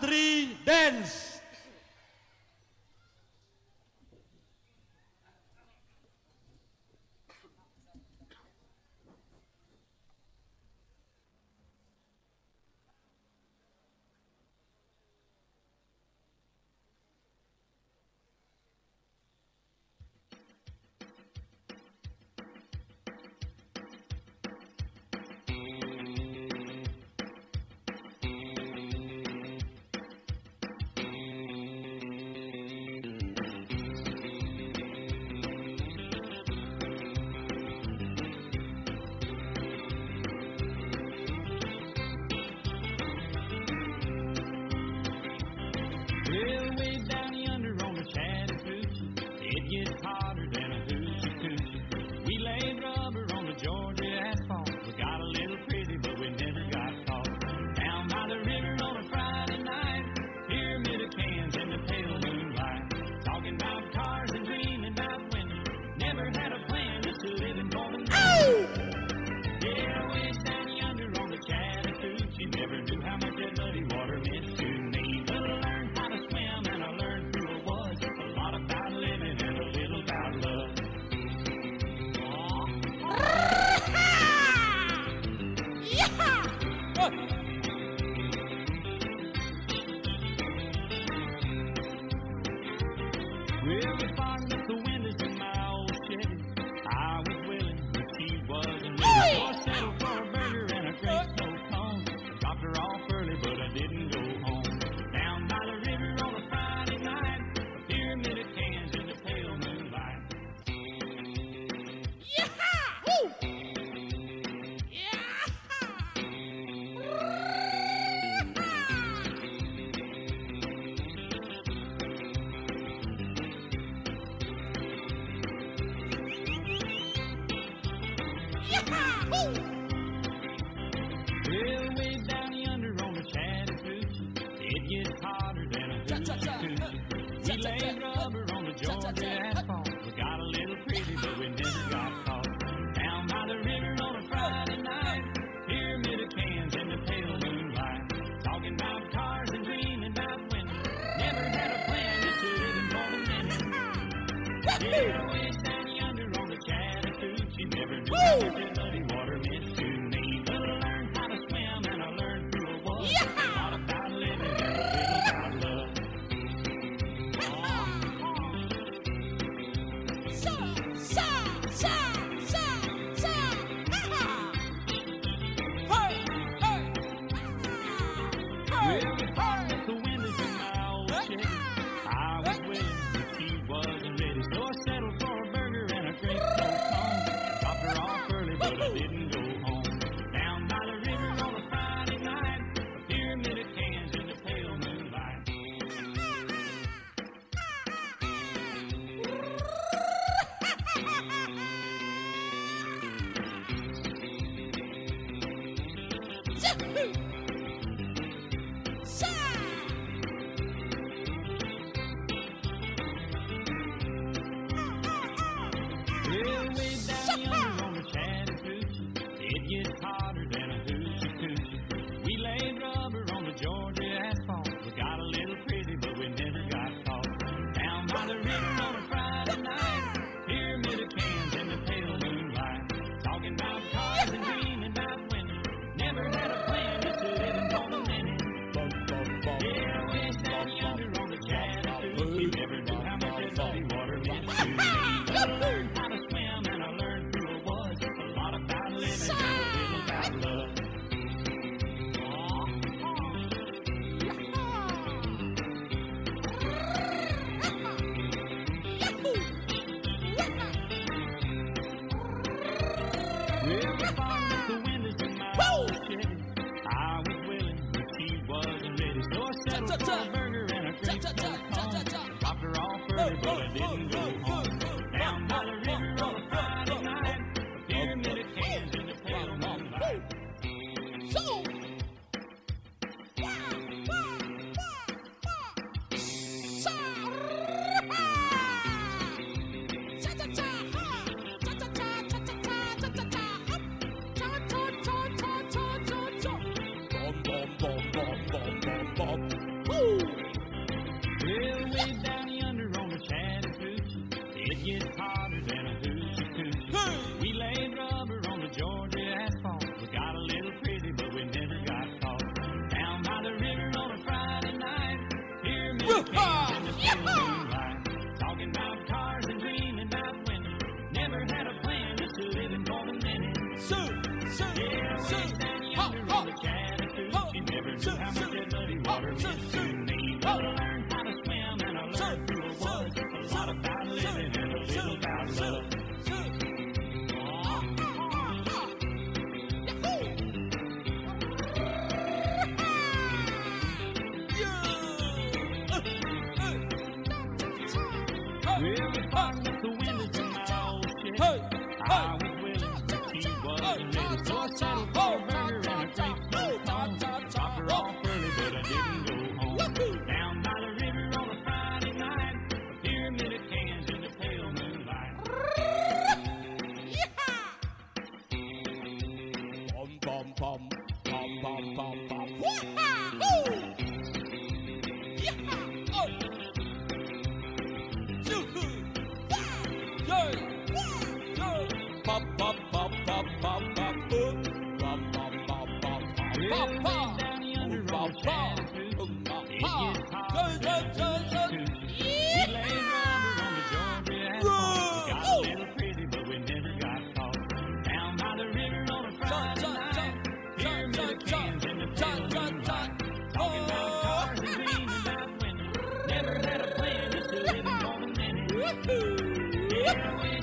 Country Dance. Well, way down yonder on the Chattahoochee, it gets hotter than a hoochie coochie. We laid rubber on the Georgia asphalt. We got a little pretty, but we never got caught. Down by the river on a Friday night, pyramid of cans in the pale moonlight. Talking about cars and dreaming about women. Never had a plan, just living for the night. Yeah, way down yonder on the Chattahoochee, never knew how much that muddy water meant to me. But I learned how to swim and I learned who I was. A lot about living and a little about love. Well, we fogged up the windows in my old Chevy. I was willing, but she wasn't ready. So I settled for a burger and a great snow cone. Dropped her off early, but I didn't go home. Down by the river on a Friday night, a pyramid of cans in the pale moonlight. Well, way down yonder on the Chattahoochee, it gets hotter than a hoochie coochie. We laid rubber on the Georgia asphalt. We got a little pretty, but we never got caught. Down by the river on a Friday night, pyramid of cans in the pale moonlight. Talking about cars and dreaming about women. Never had a plan, just living for the minute. Yeah, way down yonder on the Chattahoochee, never knew how much that muddy water meant to me. But I learned how to swim and I learned who I was. A lot about living and a little about love. Well, we fogged up the windows in my old Chevy. I was willing, but she wasn't ready. So I settled for a burger and a great snow cone. Dropped her off early, but I didn't go home. Down by the river on a Friday night, a pyramid of cans in the pale moonlight. Well, way down yonder on the Chattahoochee, it gets hotter than a hoochie coochie. We laid rubber on the Georgia asphalt. We got a little pretty, but we never got caught. Down by the river on a Friday night, pyramid of cans in the pale moonlight. Talking about cars and dreaming about women. Never had a plan, just living for the minute. Yeah, way down yonder on the Chattahoochee, never knew how much that muddy water meant to me. But I learned how to swim and I learned who I was. A lot about living and a little about love. Well, we fogged up the windows in my old Chevy. I was willing, but she wasn't ready. So I settled for a burger and a great snow cone. Dropped her off early, but I didn't go home. Down by the river on a Friday night, a pyramid of cans in the pale moonlight. pale moonlight. Talking about cars and dreaming about women. Never had a plan, just living for the minute. Yeah, way down yonder on the Chattahoochee. Never knew how much that muddy water meant to me. But I learned how to swim and I learned who I was. A lot about living and a little about love. Well, we parked up the windows in my old shed. I was willing, but she wasn't ready. So I settled for a burger and a great smoke bone. Dropped her off early, but I didn't go home. Down by the river on a Friday night, a pyramid of cans in the pale moonlight. Bum bum bum bum bum bum bum. Bum bum bum bum bum bum. Bum bum bum bum bum bum. Down yonder on the Chattahoochee, it gets hot. We laid rubber on the Georgia asphalt. We got a little pretty, but we never got caught. Down by the river on a Friday night, pyramid of cans in the pale moonlight. Talking about cars and dreaming about women. Never had a plan, just living for the minute. Yeah, way